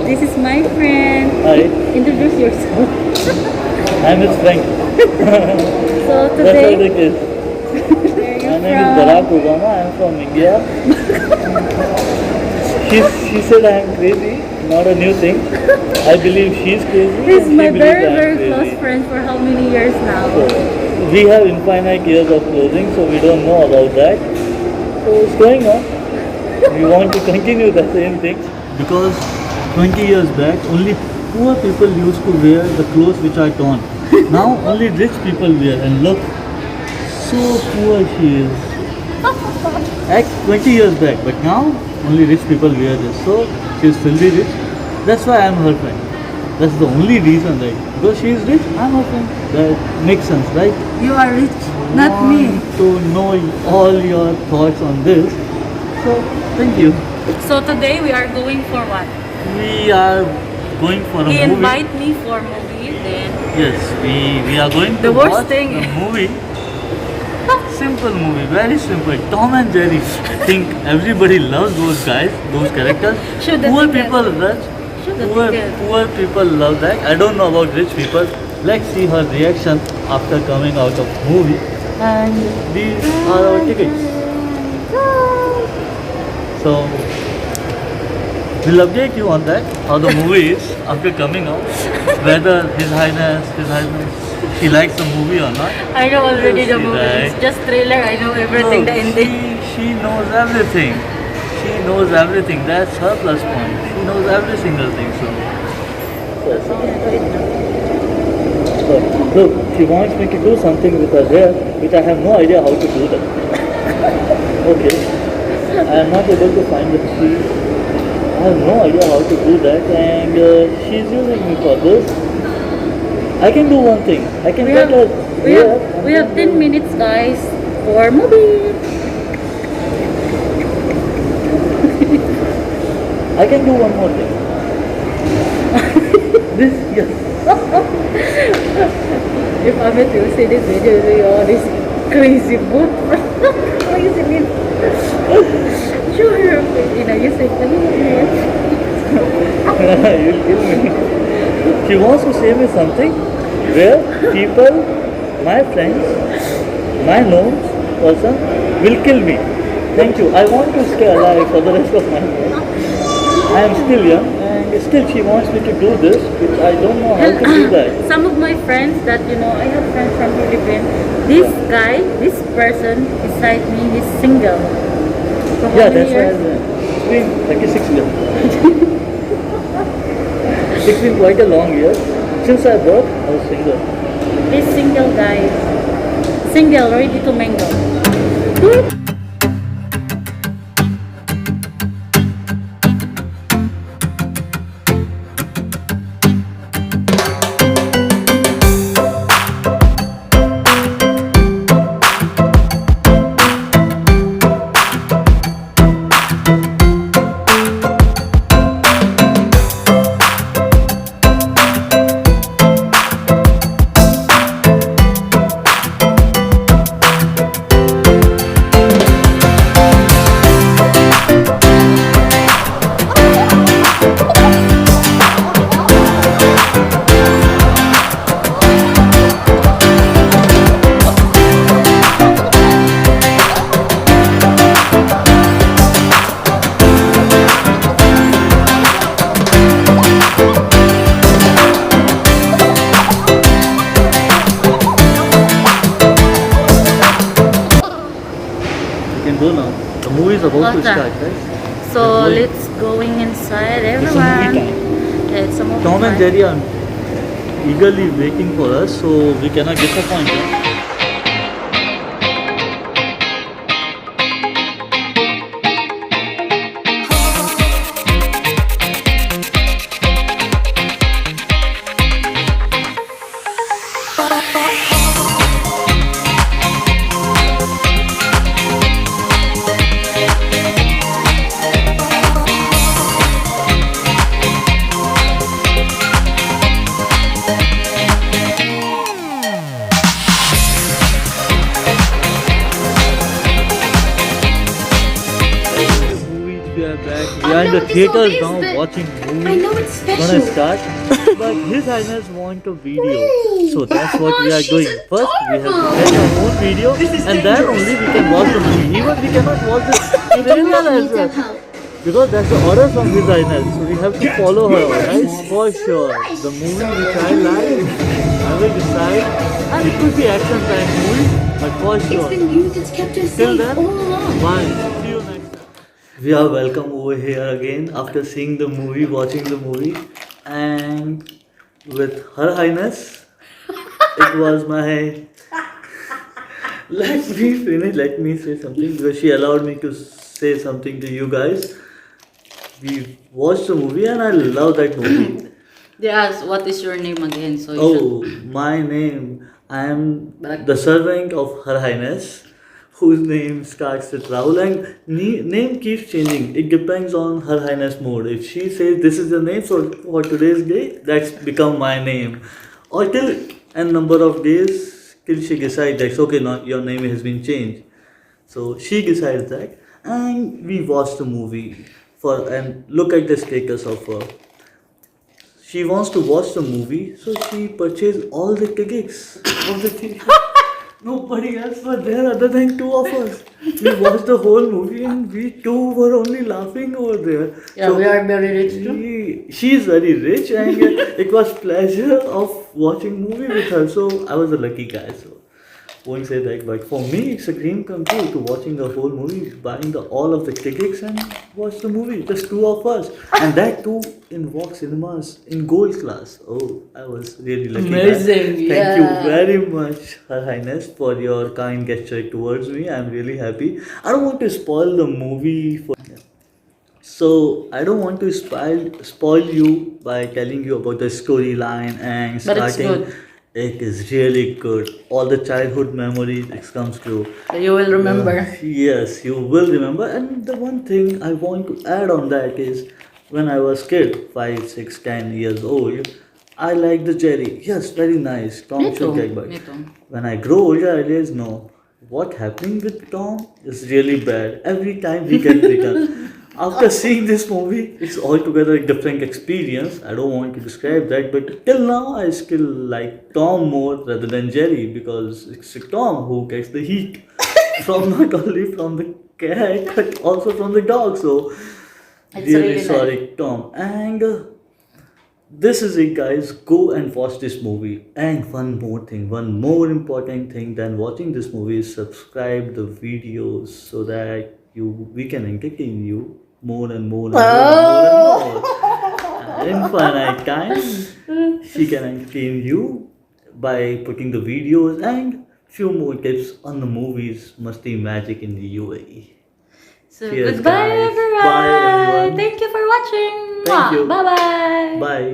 This is my friend. Hi, Introduce yourself. I'm his Frank. So That's why today, the kid. where are My you name is from? Barack Obama. I'm from India. She said I'm crazy. Not a new thing. I believe she's crazy. He's and she my believes very, I'm very crazy. close friend for how many years now? So, we have infinite years of closing, so we don't know about that. So it's going on. We want to continue the same thing. Because 20 years back, only poor people used to wear the clothes which are torn. Now only rich people wear, and look, so poor she is. At 20 years back, but now only rich people wear this. So she's filthy rich. That's why I'm her friend. That's the only reason, right? Because she is rich, I'm her friend. That makes sense, right? You are rich, not me. Want to know all your thoughts on this. So thank you. So today we are going for what? We are going for a He movie. invite me for movie, then Yes, we are going to The worst watch thing- the movie. Simple movie, very simple. Tom and Jerry. I think everybody loves those guys, those characters. Shoot the Poor ticket. people love. Shoot the Poor, ticket. poor people love that. I don't know about rich people. Let's see her reaction after coming out of movie. And these are our tickets. So we'll update you on that, how the movie is after coming out. Whether His Highness, she likes the movie or not. I know already the See, movie. right? It's just trailer. I know everything. The ending. She knows everything. She knows everything. That's her plus point. She knows every single thing. So look, she wants me to do something with her hair, which I have no idea how to do that. Okay. I am not able to find the key. I have no idea how to do that, and she's using me for this. I can do one thing. I can We get have, her we hair have, and we then have 10 minutes, guys, for movie. I can do one more thing. This, yes. If I met you, see this video, you all this crazy boot. Crazy mean. Sure, you know, you say, You'll kill me. She wants to say me something where people, my friends, my known person will kill me. Thank you. I want to stay alive for the rest of my life. I am still young and still she wants me to do this, which I don't know how to do that. Some of my friends that, you know, I have friends from Philippines. This guy, this person beside me, he's single. For how Yeah, many that's why years? it's been 36 years. It's been quite a long year. Since I birth, I was single. This single guy. Single, ready to mingle. You can go now. The movie is about to Okay. start, right? So Let's let's going inside, It's a movie everyone. time. Yeah, it's a movie Tom and time. Jerry are eagerly waiting for us, so we cannot disappoint them. theaters this, now but watching I movie. know it's Gonna special. start, but His Highness want a video, so that's what we Oh, are she's doing. First, we have to adorable. get our own video, This is and then dangerous. only we can watch the movie. Even we cannot watch the I trailer don't as need well, some help. because that's the order from His Highness. So we have to follow her, right? For sure. The movie which I like, I will decide, and it could be action time movie, but for It's sure. been you that's kept us Till safe then, all along. bye. See you next time. We are welcome over here again after seeing the movie, watching the movie, and with Her Highness, it was my. Let me finish. Let me say something because she allowed me to say something to you guys. We watched the movie and I love that movie. They asked, what is your name again? So you Oh, my name. I am But- the servant of Her Highness, whose name starts with Rahul, and name keeps changing. It depends on Her Highness mood. If she says this is the name, so for today's day, that's become my name. Or till a number of days, till she decides that okay, now your name has been changed. So she decides that, and we watch the movie and look at the status of her. She wants to watch the movie, so she purchased all the tickets of the theater. Nobody else was there other than two of us. We watched the whole movie and we two were only laughing over there. Yeah, we are very rich too. She is very rich and it was pleasure of watching movie with her. So I was a lucky guy. So won't say that, but for me it's a dream come true to watching the whole movie, buying all of the tickets and watch the movie. Just two of us, and that too in Vox Cinemas in gold class. Oh, I was really lucky. guy. Amazing, Thank you yeah. very much, Her Highness, for your kind gesture towards me. I'm really happy. I don't want to spoil the movie for. So I don't want to spoil you by telling you about the storyline and But it's starting. good. It is really good. All the childhood memories it comes true. So you will remember. Yes, you will remember. And the one thing I want to add on that is when I was kid, 5, 6, 10 years old, I liked the Jerry. Yes, very nice. Tom Me too. should get back. Me too. When I grow older, I realize no. What happening with Tom is really bad. Every time he gets bigger. After seeing this movie, it's altogether a different experience. I don't want to describe that, but till now, I still like Tom more rather than Jerry because it's Tom who gets the heat from not only from the cat but also from the dog. So, It's really really sorry, Tom. And this is it, guys. Go and watch this movie. And one more thing, one more important thing than watching this movie is subscribe the videos so that we can entertain you more and more and more and more and more. Infinite time, she can entertain you by putting the videos and few more tips on the movies Masti Magic in the UAE. So Cheers, goodbye guys. everyone. Bye, everyone. Thank you for watching. Thank you. Bye bye. Bye.